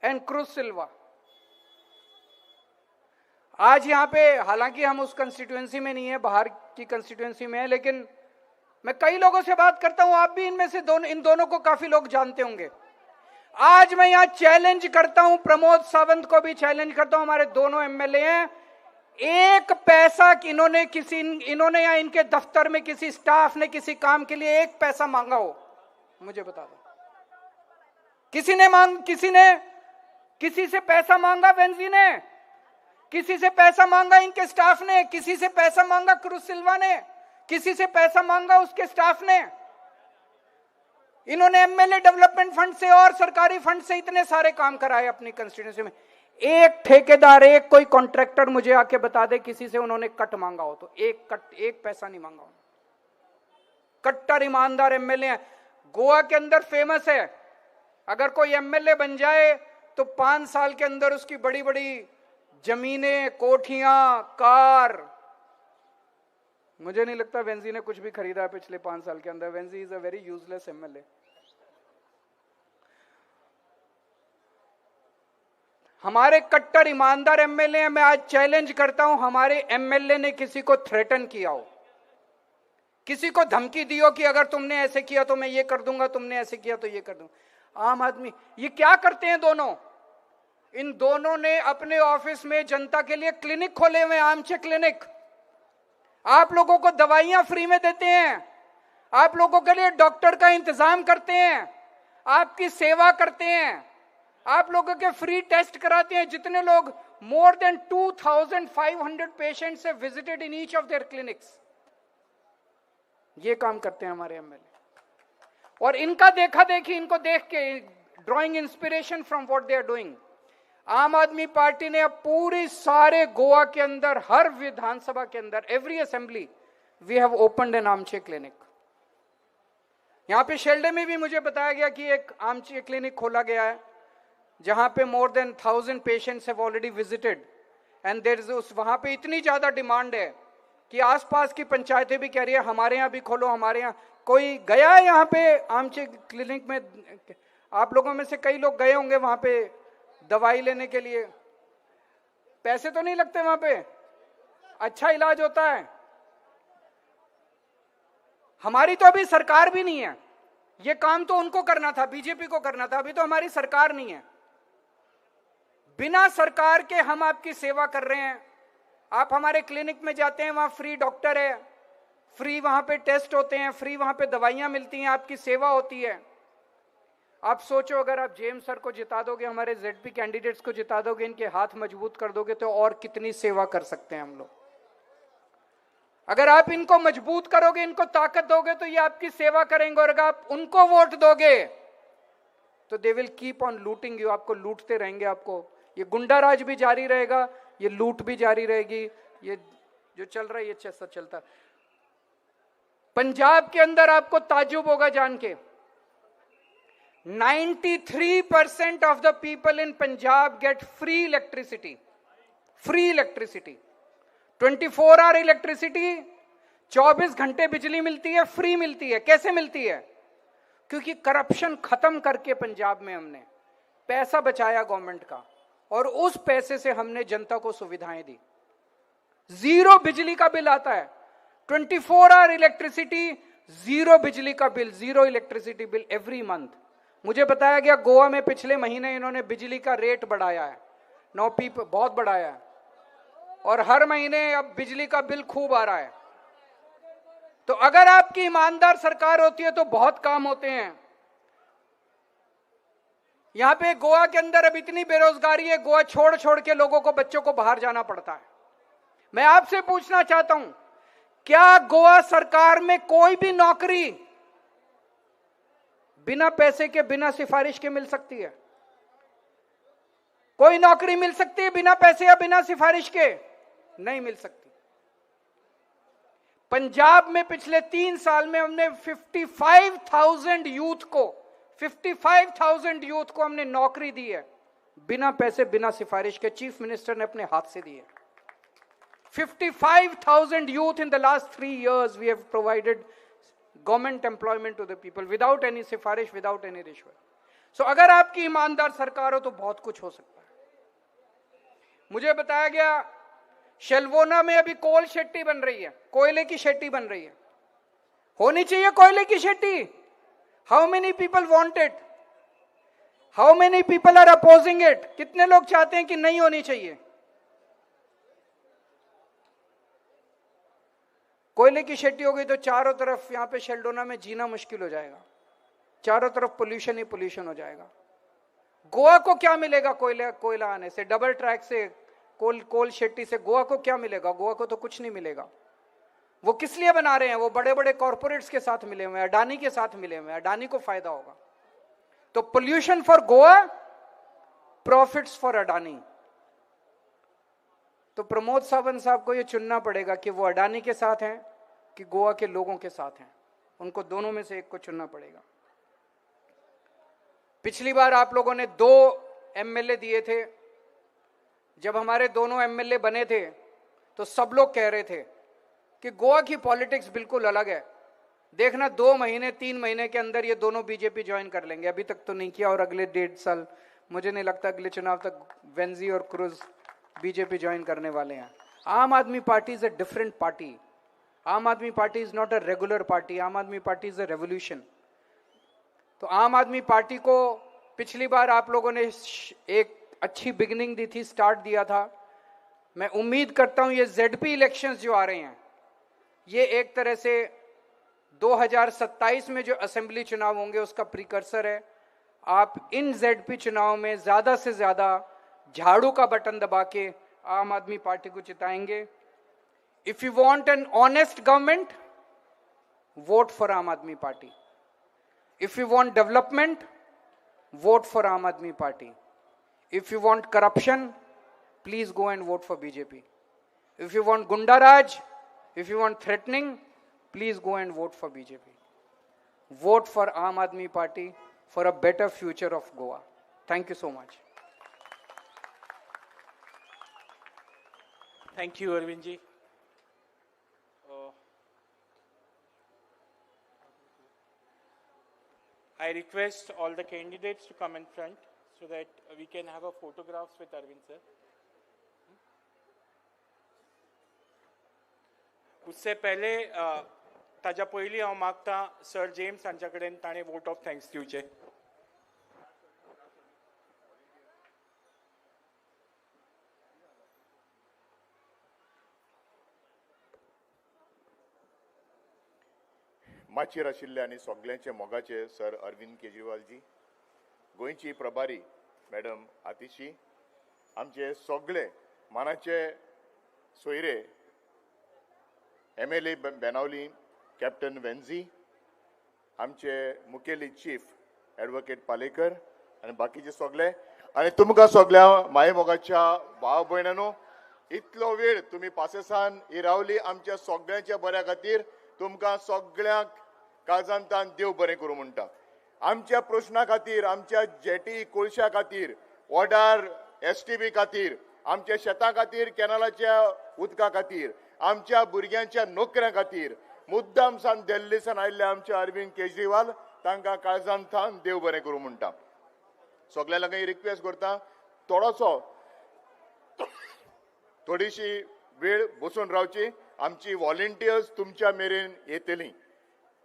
S5: एंड क्रूज सिल्वा. आज यहां पे हालांकि हम उस कंस्टिट्यूएंसी में नहीं है, बाहर की कंस्टिट्यूएंसी में है, लेकिन मैं कई लोगों से बात करता हूं, आप भी इनमें से इन दोनों को काफी लोग जानते होंगे. आज मैं यहां चैलेंज करता हूं, प्रमोद सावंत को भी चैलेंज करता हूं, हमारे दोनों एमएलए हैं. एक पैसा इन्होंने या इनके दफ्तर में किसी स्टाफ ने किसी काम के लिए एक पैसा मांगा हो, मुझे बता दो. किसी से पैसा मांगा वेंजी ने? किसी से पैसा मांगा इनके स्टाफ ने? किसी से पैसा मांगा क्रूज सिल्वा ने? किसी से पैसा मांगा उसके स्टाफ ने? इन्होंने एमएलए डेवलपमेंट फंड से और सरकारी फंड से इतने सारे काम कराए अपनी कंस्टिट्यूएंसी में. एक ठेकेदार, एक कोई कॉन्ट्रैक्टर मुझे आके बता दे किसी से उन्होंने कट मांगा हो तो? एक पैसा नहीं मांगा. कट्टर ईमानदार एमएलए हैं. गोवा के अंदर फेमस है, अगर कोई एमएलए बन जाए तो 5 साल के अंदर उसकी बड़ी बड़ी जमीनें, कोठियां, कार. मुझे नहीं लगता वेंजी ने कुछ भी खरीदा है पिछले 5 साल के अंदर. Venzy is a very useless MLA. हमारे कट्टर ईमानदार एमएलए हैं. मैं आज चैलेंज करता हूं, हमारे एमएलए ने किसी को थ्रेटन किया हो, किसी को धमकी दी हो कि अगर तुमने ऐसे किया तो मैं ये कर दूंगा, तुमने ऐसे किया तो ये कर दूंगा. आम आदमी ये क्या करते हैं दोनों? इन दोनों ने अपने ऑफिस में जनता के लिए क्लिनिक खोले हुए, आमचे क्लिनिक. आप लोगों को दवाइयां फ्री में देते हैं, आप लोगों के लिए डॉक्टर का इंतजाम करते हैं, आपकी सेवा करते हैं, आप लोगों के फ्री टेस्ट कराते हैं. जितने लोग, more than 2500 patients have visited in each of their clinics. ये काम करते हैं हमारे एमएलए. और इनका देखा देखी, इनको देख के drawing inspiration from what they are doing. Aam Aadmi party ने अब पूरी सारे गोवा के अंदर, हर विधानसभा के अंदर, every assembly we have opened an आमचे क्लिनिक. यहां पे शेल्डे में भी मुझे बताया गया कि एक आमचे क्लिनिक खोला गया है जहां पे more than 1000 patients have already visited. And there is, वहां पे इतनी ज्यादा डिमांड है कि आसपास की पंचायतें भी कह रही है हमारे यहाँ भी खोलो, हमारे यहाँ. कोई गया है यहाँ पे आमचे क्लिनिक में? आप लोगों में से कई लोग गए होंगे वहां पे दवाई लेने के लिए. पैसे तो नहीं लगते वहां पे, अच्छा इलाज होता है. हमारी तो अभी सरकार भी नहीं है. ये काम तो उनको करना था, बीजेपी को करना था. अभी तो हमारी सरकार नहीं है. बिना सरकार के हम आपकी सेवा कर रहे हैं. आप हमारे क्लिनिक में जाते हैं, वहां फ्री डॉक्टर है, फ्री वहां पे टेस्ट होते हैं, फ्री वहां पे दवाइयां मिलती हैं, आपकी सेवा होती है. आप सोचो, अगर आप जेम्स सर को जिता दोगे, हमारे जेडपी कैंडिडेट्स को जिता दोगे, इनके हाथ मजबूत कर दोगे तो और कितनी सेवा कर सकते हैं हम लोग. अगर आप इनको मजबूत करोगे, इनको ताकत दोगे तो ये आपकी सेवा करेंगे. और अगर आप उनको वोट दोगे तो they will keep on looting you. आपको लूटते रहेंगे. आपको ये गुंडा राज भी जारी रहेगा, ये लूट भी जारी रहेगी, ये जो चल रहा है ये ऐसा चलता। पंजाब के अंदर आपको ताज्जुब होगा जान के, 93% of the people in Punjab get free electricity. Free electricity, 24 hour electricity, 24 घंटे बिजली मिलती है, फ्री मिलती है। कैसे मिलती है? क्योंकि करप्शन खत्म करके पंजाब में हमने पैसा बचाया गवर्नमेंट का, और उस पैसे से हमने जनता को सुविधाएं दी। जीरो बिजली का बिल आता है, 24 आवर इलेक्ट्रिसिटी, जीरो बिजली का bill, zero electricity bill every month. मुझे बताया गया गोवा में पिछले महीने इन्होंने बिजली का रेट बढ़ाया है, 9p बहुत बढ़ाया है, और हर महीने अब बिजली का बिल खूब आ रहा है। तो अगर आपकी ईमानदार सरकार होती है तो बहुत काम होते हैं। यहां पे गोवा के अंदर अब इतनी बेरोजगारी है, गोवा छोड़ छोड़ के लोगों को, बच्चों को बाहर जाना पड़ता है। मैं आपसे पूछना चाहता हूं, क्या गोवा सरकार में कोई भी नौकरी बिना पैसे के, बिना सिफारिश के मिल सकती है? कोई नौकरी मिल सकती है बिना पैसे या बिना सिफारिश के? नहीं मिल सकती। पंजाब में पिछले 3 साल में हमने 55,000 यूथ को हमने नौकरी दी है, बिना पैसे, बिना सिफारिश के। चीफ मिनिस्टर ने अपने हाथ से दी है। 55,000 youth in the last 3 years we have provided government employment to the people without any सिफारिश, without any रिश्वत। So अगर आपकी ईमानदार सरकार हो तो बहुत कुछ हो सकता है। मुझे बताया गया शेलवोना में अभी कोल शेट्टी बन रही है, कोयले की शेट्टी बन रही है। होनी चाहिए कोयले की शेट्टी। How many people want it? How many people are opposing it? कितने लोग चाहते हैं कि नहीं होनी चाहिए? कोयले की शेट्टी हो गई तो चारों तरफ यहां पे शेल्डोना में जीना मुश्किल हो जाएगा, चारों तरफ पोल्यूशन ही पोल्यूशन हो जाएगा। गोवा को क्या मिलेगा कोयला आने से, डबल ट्रैक से, कोल शेट्टी से? गोवा को क्या मिलेगा? गोवा को तो कुछ नहीं मिलेगा। वो किस लिए बना रहे हैं? वो बड़े बड़े कॉर्पोरेट्स के साथ मिले हुए हैं, अडानी के साथ मिले हुए हैं, अडानी को फायदा होगा। तो pollution for Goa, profits for Adani. तो प्रमोद सावंत साहब को ये चुनना पड़ेगा कि वो अडानी के साथ हैं कि गोवा के लोगों के साथ हैं। उनको दोनों में से एक को चुनना पड़ेगा। पिछली बार आप लोगों ने 2 एमएलए दिए थे। जब हमारे दोनों एमएलए बने थे तो सब लोग कह रहे थे कि गोवा की पॉलिटिक्स बिल्कुल अलग है, देखना 2 महीने 3 महीने के अंदर ये दोनों बीजेपी ज्वाइन कर लेंगे। अभी तक तो नहीं किया, और अगले 1.5 साल मुझे नहीं लगता अगले चुनाव तक वेंजी और क्रूज बीजेपी ज्वाइन करने वाले हैं। आम Aadmi party is a different party. आम Aadmi party is not a regular party. आम Aadmi party is a revolution. तो आम आदमी पार्टी को पिछली बार आप लोगों ने एक अच्छी बिगिनिंग दी थी, स्टार्ट दिया था। मैं उम्मीद करता हूं ये जेडपी इलेक्शंस जो आ रहे हैं, ये एक तरह से 2027 में जो असेंबली चुनाव होंगे उसका प्रीकर्सर है। आप इन जेडपी चुनाव में ज्यादा से ज्यादा झाड़ू का बटन दबा के आम आदमी पार्टी को जिताएंगे। If you want an honest government, vote for Aam Aadmi party. If you want development, vote for Aam Aadmi party. If you want corruption, please go and vote for BJP. If you want goonda raj, if you want threatening, please go and vote for BJP. Vote for Aam Aadmi Party for a better future of Goa. Thank you so much.
S1: Thank you, Arvind ji. I request all the candidates to come in front so that we can have a photographs with Arvind sir. उससे पहले ताज्या पयलीं हांव मागता sir James हांच्या कडेन ताणें vote of thanks दिवचे.
S6: माचयेर आशिल्ले आनी सगळ्यांचे मोगाचे सर अरविंद केजरीवाल जी, गोंयची प्रभारी मॅडम आतिशी, आमचे सगळे मानाचे सोयरे एमएलए बेनावली कॅप्टन वेंझी, आमचे मुखेली चीफ एडवोकेट पालेकर आनी बाकीचे सगळे, आनी तुमकां सगळ्या माये मोगाच्या भाव भयणांनो, इतलो वेळ तुम्ही पासेसान ही रावली आमच्या सगळ्यांच्या बऱ्या खातीर तुमकां सगळ्यांक काळजांतान देव बरें करूं म्हणटा. आमच्या प्रश्ना खातीर, आमच्या जेटी कोळशा खातीर, वॉर्डार STB खातीर, आमच्या शेतां खातीर, कॅनलाच्या उदका खातीर, आमच्या भुरग्यांच्या नोकऱ्यां खातीर मुद्दाम सान दिल्लीसान आयिल्ले आमचे अरविंद केजरीवाल तांकां काळजांतान देव बरें करूं म्हणटा. सगळ्या लागीं रिक्वेस्ट करता, थोडीशी वेळ बसून रावची. आमची व्हॉलेंटियर्स तुमच्या मेरेन येतलीं.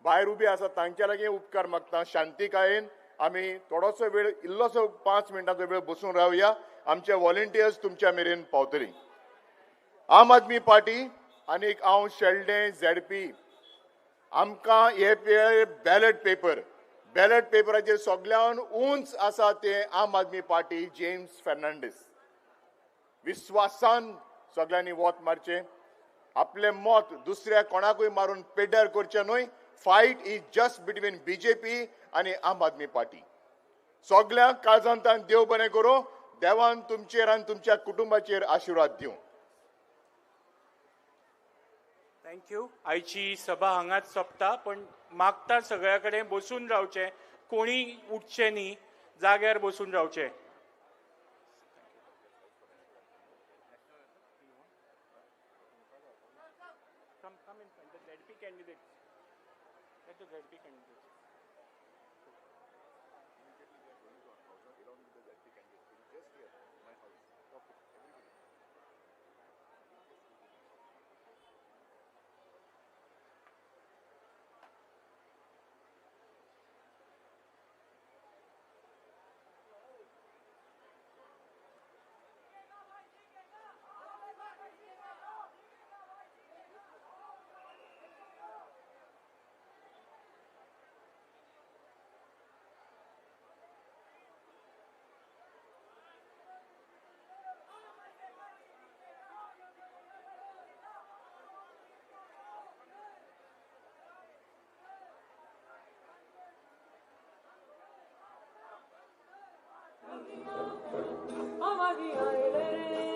S6: भायर उबी आसा तांच्या लागीं उपकार मागता, शांतीकायेन आमी थोडोसो वेळ, इल्लोसो 5 मिनटांचो वेळ बसून रावया. आमचे व्हॉलेंटियर्स तुमच्या मेरेन पावतलीं. आम आदमी पार्टी आनीक हांव शेल्डें ZP आमकां हे बॅलेट पेपराचेर सगळ्यान उंच आसा ते आम आदमी पार्टी जेम्स फर्नांडीस. विश्वासान सगळ्यांनी वोट मारचें. आपले मत दुसऱ्या कोणाकूय मारून पेड्ड्यार करचें न्हय. Fight is just between BJP आनी आम आदमी पार्टी. सगळ्यांक काळजांतान देव बरें करूं. देवान तुमचेर आनी तुमच्या कुटुंबाचेर आशिर्वाद दिवं.
S1: थँक्यू. आयची सभा हांगाच सोंपता, पण मागता सगळ्या कडेन बसून रावचें, कोणी उठचें न्ही, जाग्यार बसून रावचें. Come in front, the ZP candidates. Let the ZP candidates.
S7: Ama bir ailenin